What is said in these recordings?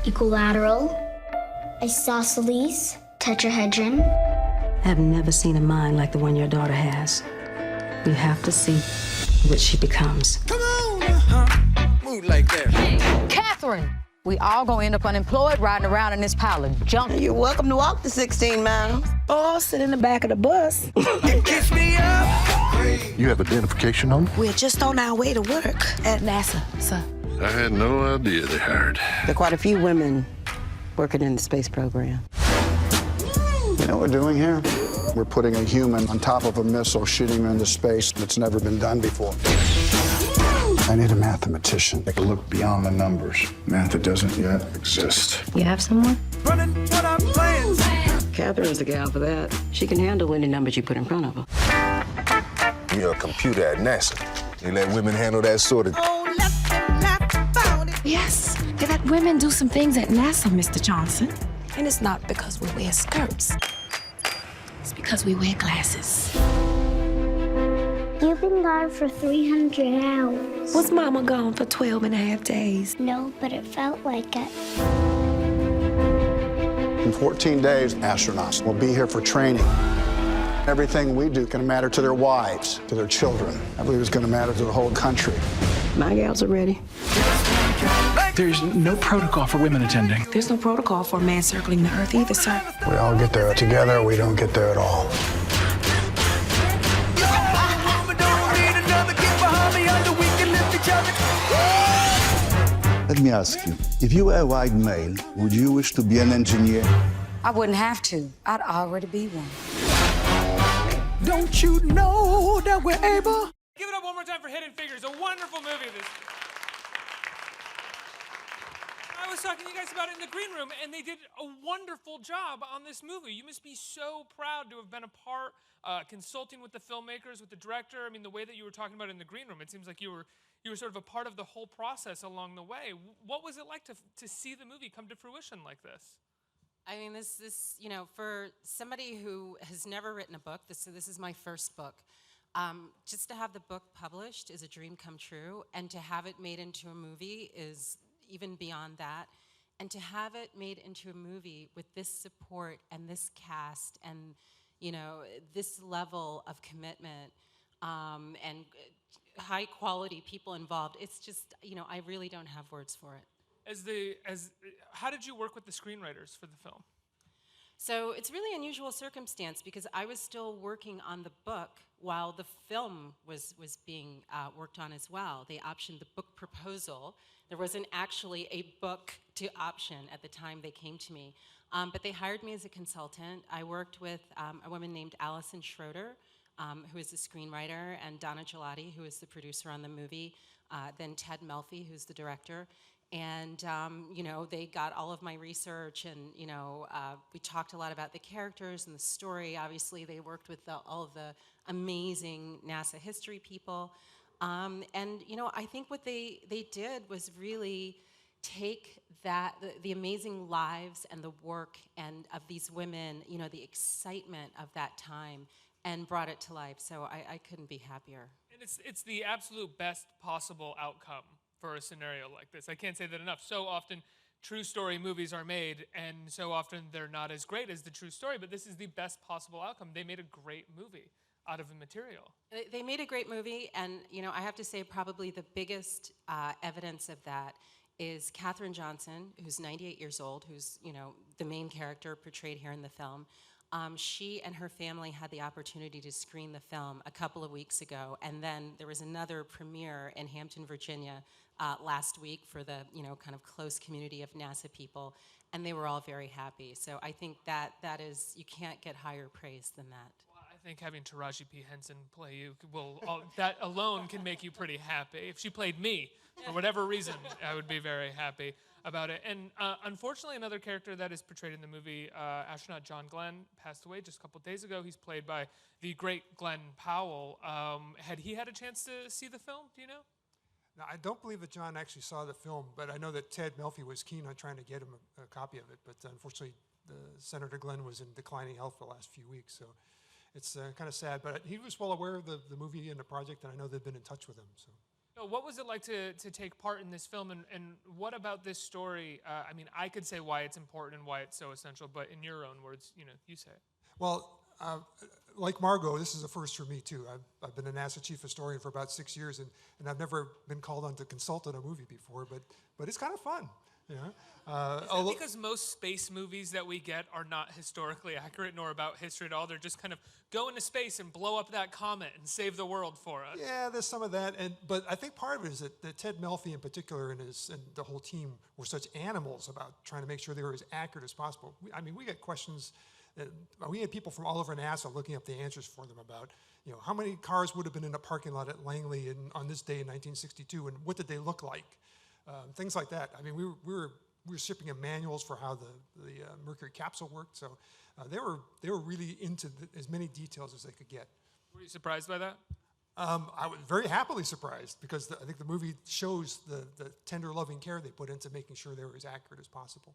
equilateral, isosceles, tetrahedron. I have never seen a mind like the one your daughter has. You have to see what she becomes. Come on! Move like that. Hey, Katherine! We all gonna end up unemployed riding around in this pile of junk. You're welcome to walk the 16 miles. Or sit in the back of the bus. Kiss me up. You have identification on them? We're just on our way to work at NASA, sir. I had no idea they hired. There are quite a few women working in the space program. You know what we're doing here? We're putting a human on top of a missile, shooting him into space. That's never been done before. I need a mathematician that can look beyond the numbers. Math that doesn't yet exist. You have someone? Running what I'm playing. Catherine's the gal for that. She can handle any numbers you put in front of her. You're a computer at NASA. They let women handle that sort of... Yes, they let women do some things at NASA, Mr. Johnson. And it's not because we wear skirts. It's because we wear glasses. You've been gone for 300 hours. Was Mama gone for 12 and a half days? No, but it felt like it. In 14 days, astronauts will be here for training. Everything we do can matter to their wives, to their children. I believe it's going to matter to the whole country. My gals are ready. There's no protocol for women attending. There's no protocol for a man circling the Earth either, sir. We all get there together, we don't get there at all. Let me ask you, if you were a white male, would you wish to be an engineer? I wouldn't have to. I'd already be one. Don't you know that we're able? Give it up one more time for Hidden Figures, a wonderful movie. I was talking to you guys about it in the green room, and they did a wonderful job on this movie. You must be so proud to have been a part, consulting with the filmmakers, with the director. I mean, the way that you were talking about it in the green room, it seems like you were sort of a part of the whole process along the way. What was it like to see the movie come to fruition like this? I mean, this you know, for somebody who has never written a book, this is my first book. Just to have the book published is a dream come true, and to have it made into a movie is even beyond that. And to have it made into a movie with this support and this cast and, you know, this level of commitment and high quality people involved, it's just, you know, I really don't have words for it. How did you work with the screenwriters for the film? So it's really unusual circumstance because I was still working on the book while the film was being worked on as well. They optioned the book proposal. There wasn't actually a book to option at the time they came to me. But they hired me as a consultant. I worked with a woman named Allison Schroeder, who is the screenwriter, and Donna Gelati, who is the producer on the movie, then Ted Melfi, who's the director. And, you know, they got all of my research and, you know, we talked a lot about the characters and the story. Obviously, they worked with all of the amazing NASA history people. And, you know, I think what they did was really take the amazing lives and the work and of these women, you know, the excitement of that time, and brought it to life. So I couldn't be happier. And it's the absolute best possible outcome for a scenario like this. I can't say that enough. So often true story movies are made, and so often they're not as great as the true story, but this is the best possible outcome. They made a great movie out of the material. They made a great movie, and you know, I have to say probably the biggest evidence of that is Katherine Johnson, who's 98 years old, who's, you know, the main character portrayed here in the film. She and her family had the opportunity to screen the film a couple of weeks ago, and then there was another premiere in Hampton, Virginia last week for the, you know, kind of close community of NASA people, and they were all very happy. So I think that is, you can't get higher praise than that. Well, I think having Taraji P. Henson play you that alone can make you pretty happy. If she played me, for whatever reason, I would be very happy about it. And unfortunately, another character that is portrayed in the movie, astronaut John Glenn, passed away just a couple days ago. He's played by the great Glenn Powell. Had he had a chance to see the film, do you know? Now, I don't believe that John actually saw the film, but I know that Ted Melfi was keen on trying to get him a copy of it, but unfortunately, Senator Glenn was in declining health the last few weeks, so it's kind of sad. But he was well aware of the movie and the project, and I know they've been in touch with him. So. What was it like to take part in this film, and what about this story? I mean, I could say why it's important and why it's so essential, but in your own words, you say it. Well, like Margot, this is a first for me too. I've been a NASA chief historian for about 6 years, and I've never been called on to consult on a movie before, but it's kind of fun. Is that because most space movies that we get are not historically accurate nor about history at all? They're just kind of go into space and blow up that comet and save the world for us. Yeah, there's some of that, but I think part of it is that Ted Melfi in particular and the whole team were such animals about trying to make sure they were as accurate as possible. We get questions. We had people from all over NASA looking up the answers for them about, how many cars would have been in a parking lot at Langley on this day in 1962, and what did they look like? Things like that. We were shipping them manuals for how the Mercury capsule worked, so they were really into as many details as they could get. Were you surprised by that? I was very happily surprised because I think the movie shows the tender, loving care they put into making sure they were as accurate as possible.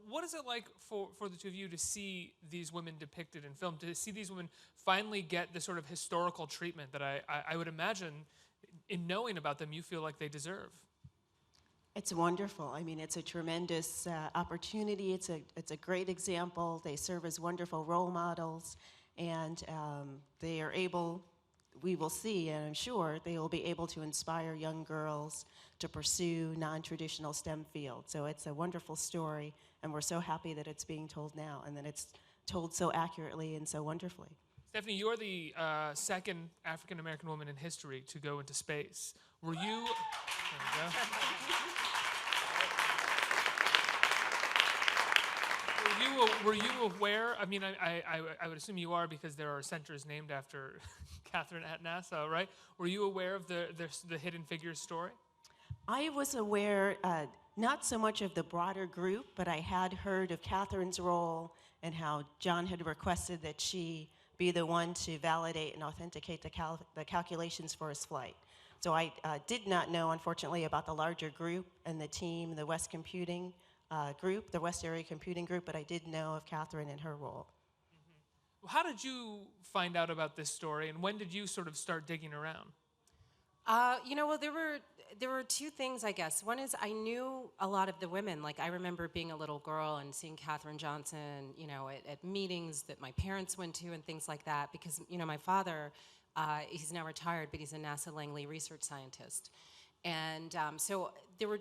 What is it like for the two of you to see these women depicted in film, to see these women finally get the sort of historical treatment that I would imagine, in knowing about them, you feel like they deserve? It's wonderful. It's a tremendous opportunity. It's a great example. They serve as wonderful role models, and they are able, we will see, and I'm sure they will be able to inspire young girls to pursue non-traditional STEM fields. So it's a wonderful story, and we're so happy that it's being told now, and that it's told so accurately and so wonderfully. Stephanie, you're the second African-American woman in history to go into space. Were you... There we go. Were you aware? I would assume you are because there are centers named after Katherine at NASA, right? Were you aware of the Hidden Figures story? I was aware, not so much of the broader group, but I had heard of Katherine's role and how John had requested that she be the one to validate and authenticate the calculations for his flight. So I did not know, unfortunately, about the larger group and the team, the West Computing group, the West Area Computing Group, but I did know of Katherine and her role. Mm-hmm. How did you find out about this story, and when did you sort of start digging around? There were two things, I guess. One is I knew a lot of the women. Like, I remember being a little girl and seeing Katherine Johnson, at meetings that my parents went to and things like that, because, my father, he's now retired, but he's a NASA Langley research scientist. And so there were,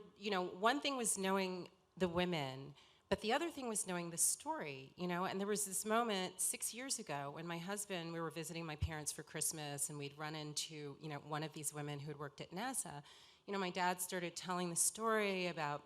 one thing was knowing the women, but the other thing was knowing the story, and there was this moment 6 years ago when my husband, we were visiting my parents for Christmas, and we'd run into, one of these women who had worked at NASA. My dad started telling the story about,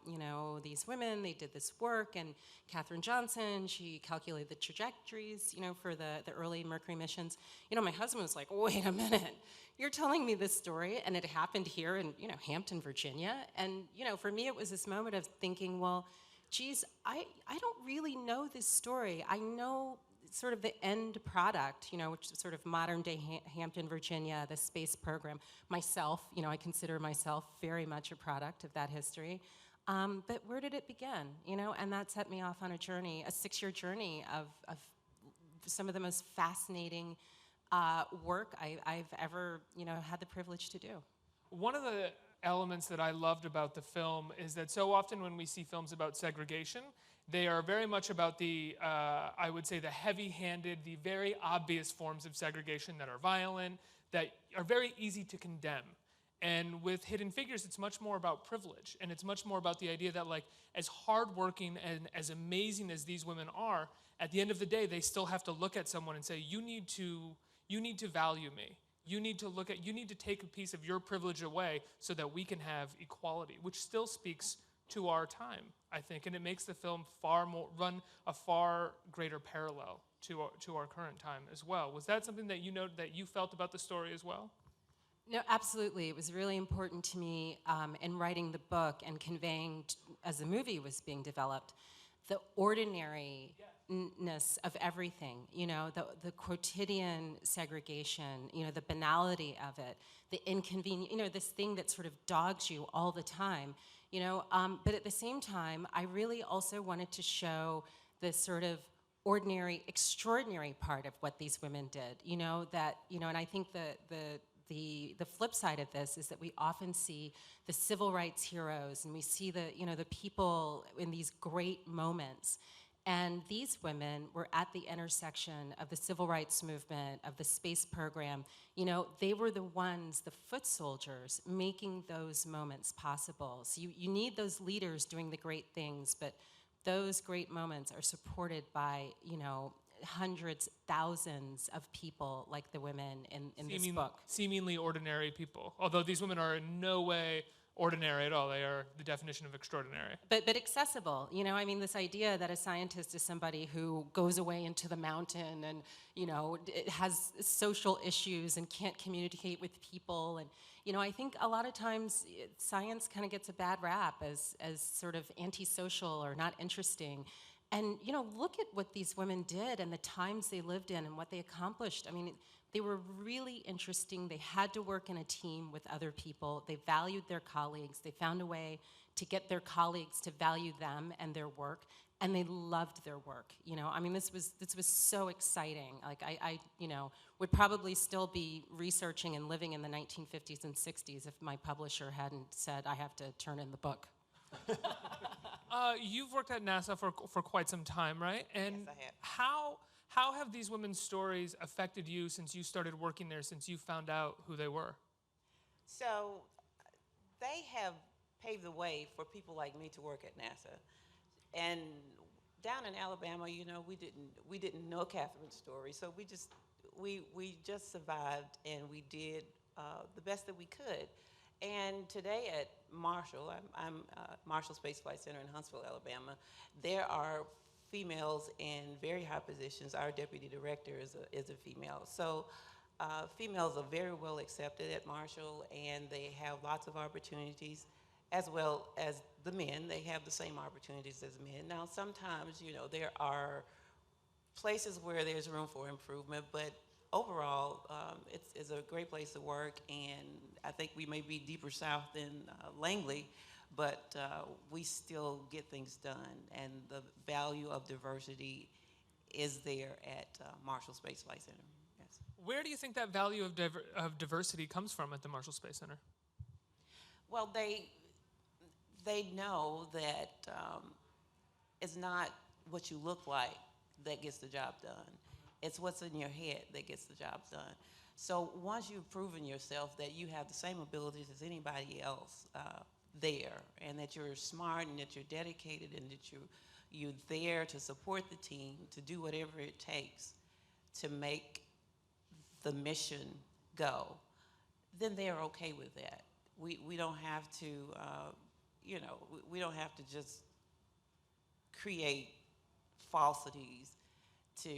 these women, they did this work, and Katherine Johnson, she calculated the trajectories, for the early Mercury missions. My husband was like, wait a minute, you're telling me this story, and it happened here in, Hampton, Virginia. And, for me, it was this moment of thinking, well, geez, I don't really know this story. I know sort of the end product, which is sort of modern day Hampton, Virginia, the space program. Myself, I consider myself very much a product of that history. But where did it begin, And that set me off on a journey, a 6-year journey of some of the most fascinating work I've ever, had the privilege to do. One of the elements that I loved about the film is that so often when we see films about segregation, they are very much about the, I would say, the heavy-handed, the very obvious forms of segregation that are violent, that are very easy to condemn. And with Hidden Figures, it's much more about privilege, and it's much more about the idea that, like, as hardworking and as amazing as these women are, at the end of the day, they still have to look at someone and say, you need to value me. You need to take a piece of your privilege away so that we can have equality, which still speaks to our time, I think, and it makes the film run a far greater parallel to our current time as well. Was that something that you felt about the story as well? No, absolutely. It was really important to me in writing the book and conveying, as the movie was being developed, the ordinariness of everything, the quotidian segregation, the banality of it, the inconvenience, this thing that sort of dogs you all the time, but at the same time, I really also wanted to show the sort of ordinary, extraordinary part of what these women did, and I think the the flip side of this is that we often see the civil rights heroes, and we see the people in these great moments. And these women were at the intersection of the civil rights movement, of the space program. They were the ones, the foot soldiers, making those moments possible. So you need those leaders doing the great things, but those great moments are supported by, hundreds, thousands of people like the women in this book. Seemingly ordinary people, although these women are in no way ordinary at all. They are the definition of extraordinary. But accessible, this idea that a scientist is somebody who goes away into the mountain and, it has social issues and can't communicate with people. And, I think a lot of times science kind of gets a bad rap as sort of antisocial or not interesting. And, look at what these women did and the times they lived in and what they accomplished. They were really interesting. They had to work in a team with other people. They valued their colleagues. They found a way to get their colleagues to value them and their work, and they loved their work. This was so exciting. Like I would probably still be researching and living in the 1950s and 60s if my publisher hadn't said I have to turn in the book. You've worked at NASA for quite some time, right? And Yes, I have. How have these women's stories affected you since you started working there, since you found out who they were? So they have paved the way for people like me to work at NASA. And down in Alabama, we didn't know Katherine's story, so we just survived, and we did the best that we could. And today at Marshall, I'm Marshall Space Flight Center in Huntsville, Alabama. There are females in very high positions. Our deputy director is a female. So females are very well accepted at Marshall, and they have lots of opportunities, as well as the men. They have the same opportunities as men. Now, sometimes, there are places where there's room for improvement, but overall, it's a great place to work, and I think we may be deeper south than Langley, but we still get things done, and the value of diversity is there at Marshall Space Flight Center. Yes. Where do you think that value of diversity comes from at the Marshall Space Center? Well, they know that it's not what you look like that gets the job done. It's what's in your head that gets the job done. So once you've proven yourself that you have the same abilities as anybody else there, and that you're smart and that you're dedicated and that you're there to support the team, to do whatever it takes to make the mission go, then they're okay with that. We don't have to, we don't have to just create falsities to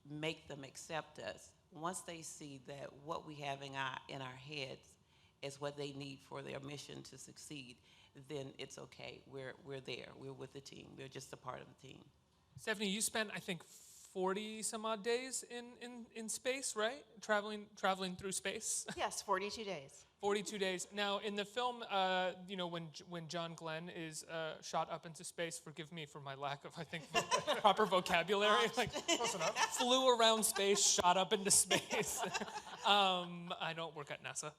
make them accept us. Once they see that what we have in our heads is what they need for their mission to succeed, then it's okay. We're there. We're with the team. We're just a part of the team. Stephanie, you spent, I think, 40 some odd days in space, right? Traveling through space. Yes, 42 days. 42 days. Now, in the film, when John Glenn is shot up into space, forgive me for my lack of, I think, proper vocabulary. Close enough. Flew around space, shot up into space. I don't work at NASA.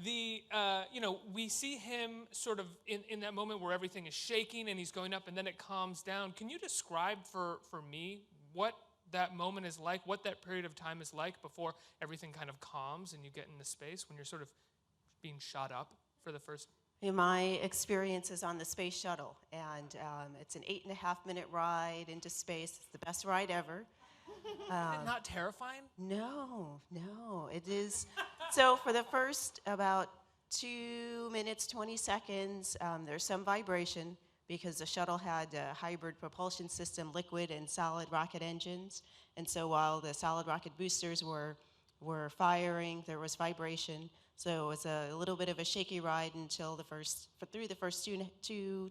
We see him sort of in that moment where everything is shaking and he's going up and then it calms down. Can you describe for me what that moment is like, what that period of time is like before everything kind of calms and you get into space when you're sort of being shot up for the first? My experience is on the space shuttle, and it's an 8.5-minute ride into space. It's the best ride ever. Is it not terrifying? No, it is. So for the first about 2 minutes, 20 seconds, there's some vibration because the shuttle had a hybrid propulsion system, liquid and solid rocket engines. And so while the solid rocket boosters were firing, there was vibration. So it was a little bit of a shaky ride until through the first 2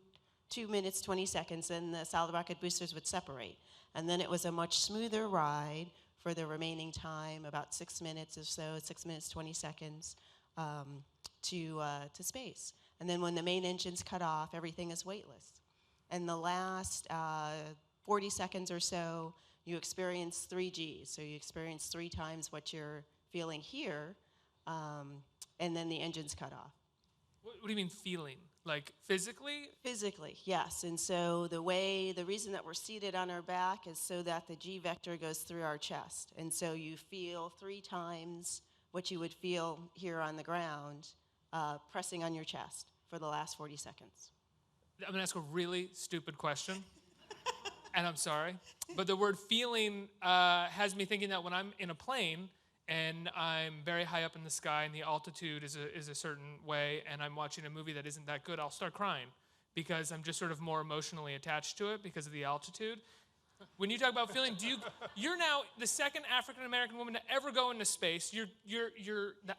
minutes, 20 seconds, and the solid rocket boosters would separate. And then it was a much smoother ride for the remaining time, about 6 minutes or so, 6 minutes, 20 seconds, to space. And then when the main engines cut off, everything is weightless. And the last 40 seconds or so, you experience 3 Gs. So you experience 3 times what you're feeling here, and then the engine's cut off. What do you mean feeling? Like physically? Physically, yes. And so the reason that we're seated on our back is so that the G vector goes through our chest. And so you feel 3 times what you would feel here on the ground, pressing on your chest for the last 40 seconds. I'm gonna ask a really stupid question, and I'm sorry, but the word feeling has me thinking that when I'm in a plane and I'm very high up in the sky and the altitude is a certain way and I'm watching a movie that isn't that good, I'll start crying because I'm just sort of more emotionally attached to it because of the altitude. When you talk about feeling, you're now the second African-American woman to ever go into space. The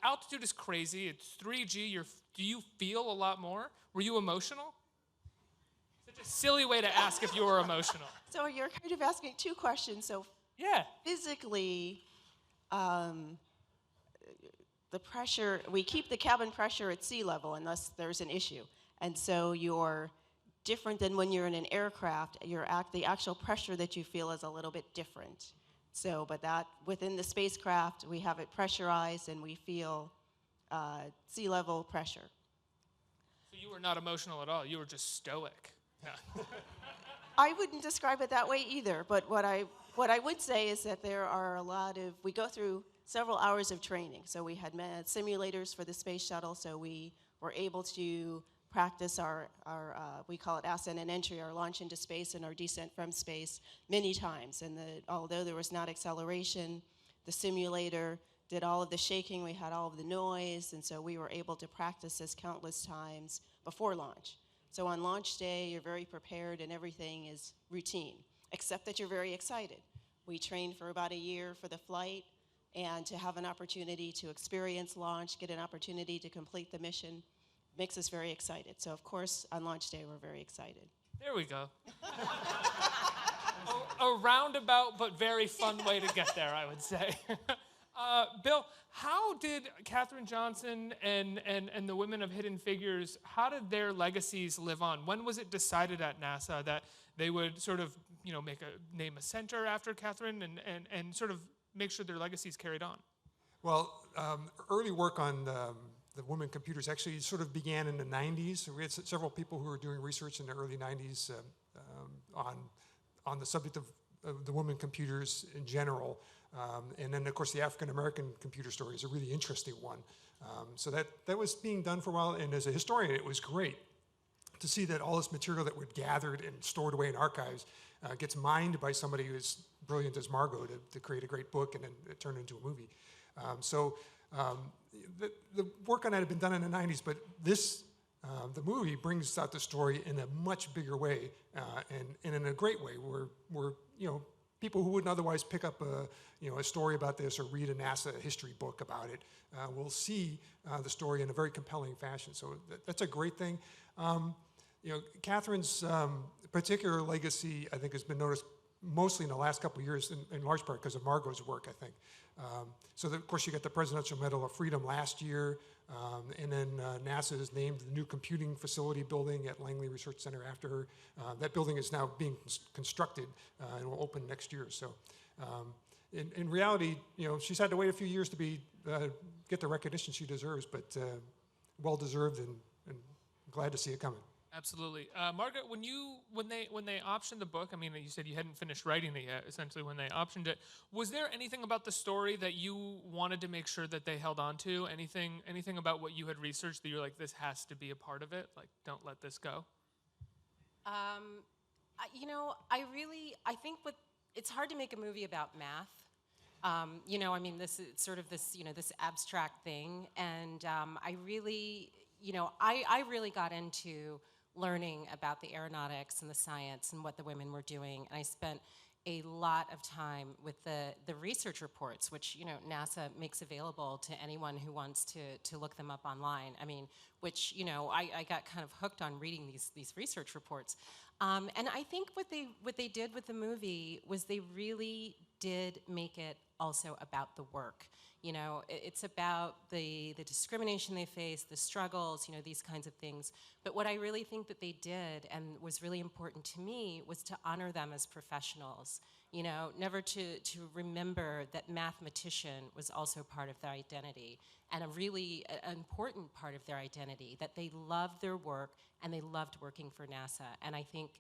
altitude is crazy. It's 3G. Do you feel a lot more? Were you emotional? Such a silly way to ask if you were emotional. So you're kind of asking 2 questions. So yeah, physically, the pressure, we keep the cabin pressure at sea level unless there's an issue. And so you're different than when you're in an aircraft. The actual pressure that you feel is a little bit different. So, but that within the spacecraft, we have it pressurized and we feel sea level pressure. So you were not emotional at all. You were just stoic. Yeah. I wouldn't describe it that way either, but what I would say is that there are we go through several hours of training. So we had simulators for the space shuttle, so we were able to practice our we call it ascent and entry, our launch into space and our descent from space many times. And although there was not acceleration, the simulator did all of the shaking, we had all of the noise, and so we were able to practice this countless times before launch. So on launch day, you're very prepared and everything is routine, except that you're very excited. We trained for about a year for the flight, and to have an opportunity to experience launch, get an opportunity to complete the mission, makes us very excited. So of course, on launch day, we're very excited. There we go. A roundabout but very fun way to get there, I would say. Bill, how did Katherine Johnson and the women of Hidden Figures, how did their legacies live on? When was it decided at NASA that they would sort of, name a center after Katherine and sort of make sure their legacies carried on? Well, Early work on the women computers actually sort of began in the 90s. So we had several people who were doing research in the early 90s on the subject of the women computers in general. And then, of course, the African-American computer story is a really interesting one. So that was being done for a while, and as a historian, it was great to see that all this material that we'd gathered and stored away in archives gets mined by somebody who is brilliant as Margot to create a great book and then it turned into a movie. The work on that had been done in the 90s, but the movie brings out the story in a much bigger way and in a great way where people who wouldn't otherwise pick up a story about this or read a NASA history book about it will see the story in a very compelling fashion. So that's a great thing. Katherine's particular legacy, I think, has been noticed mostly in the last couple of years, in large part because of Margot's work, I think. Of course, you got the Presidential Medal of Freedom last year, and then NASA has named the new computing facility building at Langley Research Center after her. That building is now being constructed and will open next year. So, in reality, she's had to wait a few years to get the recognition she deserves, but well deserved, and glad to see it coming. Absolutely. Margaret, when they optioned the book, I mean, you said you hadn't finished writing it yet, essentially, when they optioned it, was there anything about the story that you wanted to make sure that they held on to? Anything about what you had researched that you're like, this has to be a part of it? Like, don't let this go? I think it's hard to make a movie about math. This is sort of this abstract thing. And I really got into learning about the aeronautics and the science and what the women were doing. And I spent a lot of time with the research reports, which NASA makes available to anyone who wants to look them up online. I mean, which I got kind of hooked on reading these research reports. And I think what they did with the movie was they really did make it also about the work. You know, it's about the discrimination they face, the struggles, you know, these kinds of things. But what I really think that they did and was really important to me was to honor them as professionals. You know, never to remember that mathematician was also part of their identity, and a really important part of their identity, that they loved their work and they loved working for NASA. And I think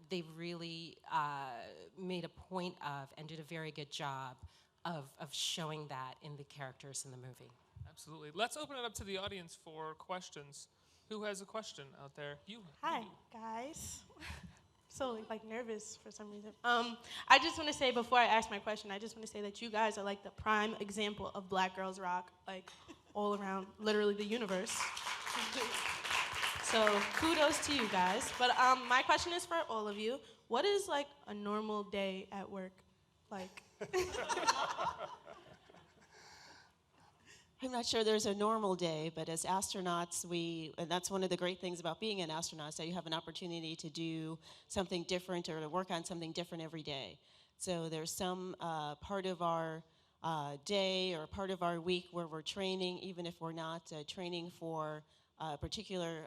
they really made a point of and did a very good job of showing that in the characters in the movie. Absolutely. Let's open it up to the audience for questions. Who has a question out there? You. Hi, guys. So like nervous for some reason. I just want to say before I ask my question, I just want to say that you guys are like the prime example of Black Girls Rock, like all around, literally the universe. So kudos to you guys. But my question is for all of you. What is like a normal day at work like? I'm not sure there's a normal day, but as astronauts, and that's one of the great things about being an astronaut, so you have an opportunity to do something different or to work on something different every day. So there's some part of our day or part of our week where we're training, even if we're not training for a particular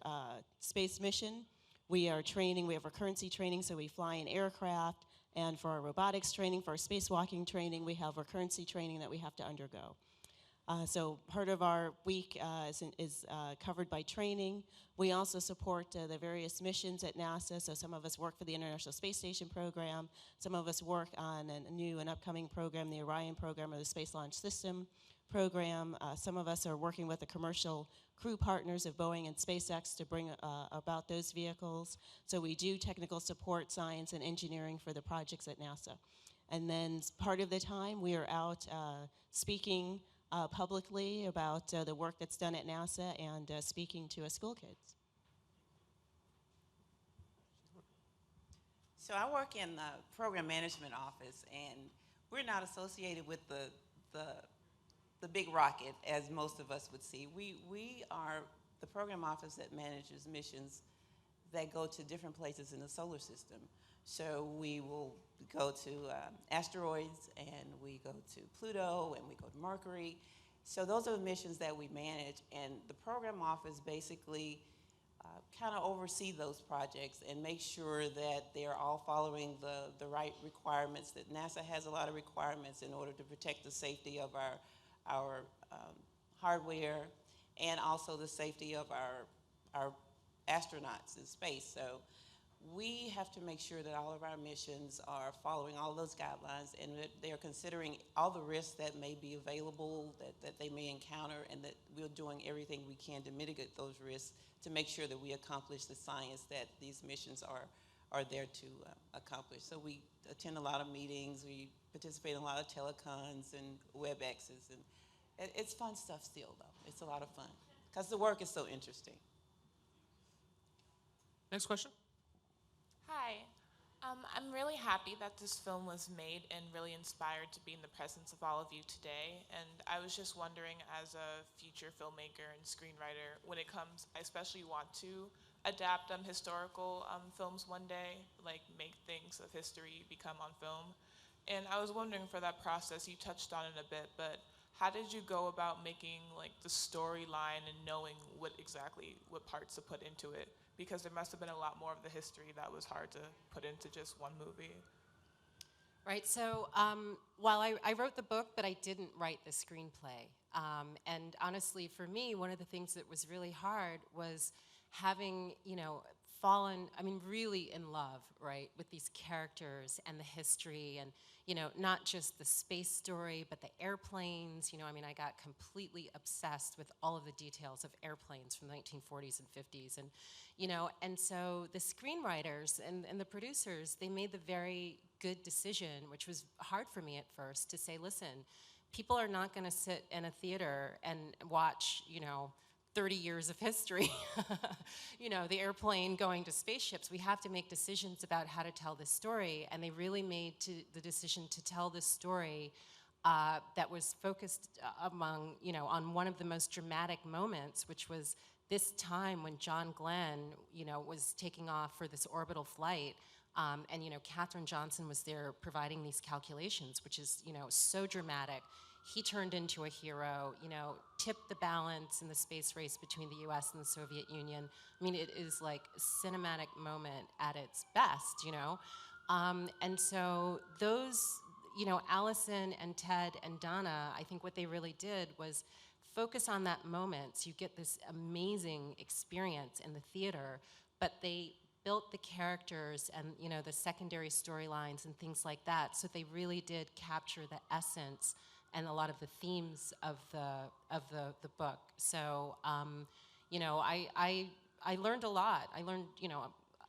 space mission. We are training, we have recurrency training, so we fly in aircraft, and for our robotics training, for our spacewalking training, we have recurrency training that we have to undergo. So part of our week is covered by training. We also support the various missions at NASA. So some of us work for the International Space Station program. Some of us work on a new and upcoming program, the Orion program or the Space Launch System program. Some of us are working with the commercial crew partners of Boeing and SpaceX to bring about those vehicles. So we do technical support, science, and engineering for the projects at NASA. And then part of the time we are out speaking publicly about the work that's done at NASA and speaking to school kids. So I work in the program management office, and we're not associated with the big rocket as most of us would see. We are the program office that manages missions that go to different places in the solar system. So we will go to asteroids, and we go to Pluto, and we go to Mercury. So those are the missions that we manage, and the program office basically kind of oversee those projects and make sure that they're all following the right requirements, that NASA has a lot of requirements in order to protect the safety of our hardware and also the safety of our astronauts in space. So we have to make sure that all of our missions are following all those guidelines and that they're considering all the risks that may be available, that they may encounter, and that we're doing everything we can to mitigate those risks to make sure that we accomplish the science that these missions are there to accomplish. So we attend a lot of meetings, we participate in a lot of telecons and WebExes, and it's fun stuff still, though. It's a lot of fun because the work is so interesting. Next question. Hi. I'm really happy that this film was made and really inspired to be in the presence of all of you today. And I was just wondering, as a future filmmaker and screenwriter, when it comes, I especially want to adapt historical films one day, like make things of history become on film. And I was wondering, for that process, you touched on it a bit, but how did you go about making like the storyline and knowing what parts to put into it? Because there must have been a lot more of the history that was hard to put into just one movie. Right, so while I wrote the book, but I didn't write the screenplay. And honestly, for me, one of the things that was really hard was having, fallen, really in love, right, with these characters and the history and, not just the space story, but the airplanes. I got completely obsessed with all of the details of airplanes from the 1940s and 50s. And so the screenwriters and the producers, they made the very good decision, which was hard for me at first, to say, listen, people are not going to sit in a theater and watch, 30 years of history, the airplane going to spaceships. We have to make decisions about how to tell this story, and they really made the decision to tell this story that was focused on one of the most dramatic moments, which was this time when John Glenn, was taking off for this orbital flight And, Katherine Johnson was there providing these calculations, which is, so dramatic. He turned into a hero, tipped the balance in the space race between the US and the Soviet Union. I mean, it is like a cinematic moment at its best, And so those, Allison and Ted and Donna, I think what they really did was focus on that moment so you get this amazing experience in the theater, but they built the characters and the secondary storylines and things like that, so they really did capture the essence and a lot of the themes of the book. So I learned a lot. I learned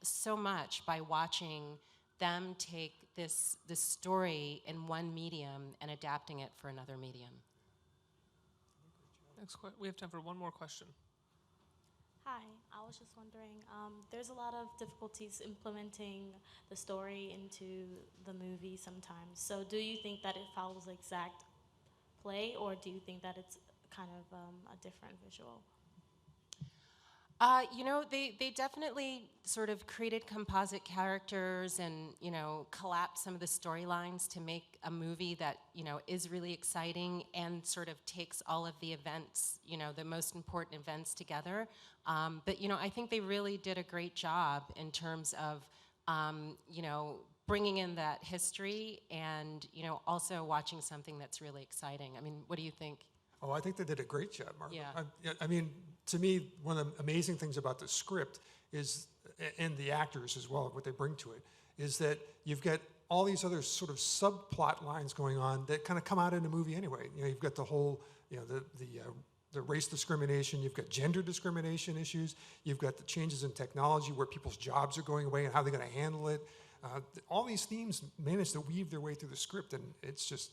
so much by watching them take this story in one medium and adapting it for another medium. We have time for one more question. Hi, I was just wondering, there's a lot of difficulties implementing the story into the movie sometimes. So do you think that it follows the exact play, or do you think that it's kind of a different visual? They definitely sort of created composite characters and, collapsed some of the storylines to make a movie that, is really exciting and sort of takes all of the events, the most important events together. But, I think they really did a great job in terms of, bringing in that history and, also watching something that's really exciting. I mean, what do you think? Oh, I think they did a great job, Margot. Yeah. I mean, to me, one of the amazing things about the script is, and the actors as well, what they bring to it, is that you've got all these other sort of subplot lines going on that kind of come out in a movie anyway. You've got the whole, the race discrimination, you've got gender discrimination issues, you've got the changes in technology where people's jobs are going away and how they're going to handle it. All these themes manage to weave their way through the script, and it's just,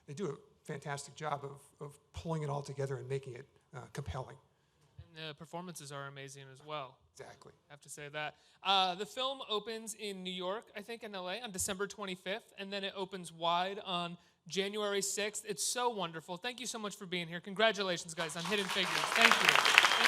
they do a fantastic job of pulling it all together and making it compelling. And the performances are amazing as well. Exactly. I have to say that. The film opens in New York, I think in LA, on December 25th, and then it opens wide on January 6th. It's so wonderful. Thank you so much for being here. Congratulations, guys, on Hidden Figures. Thank you.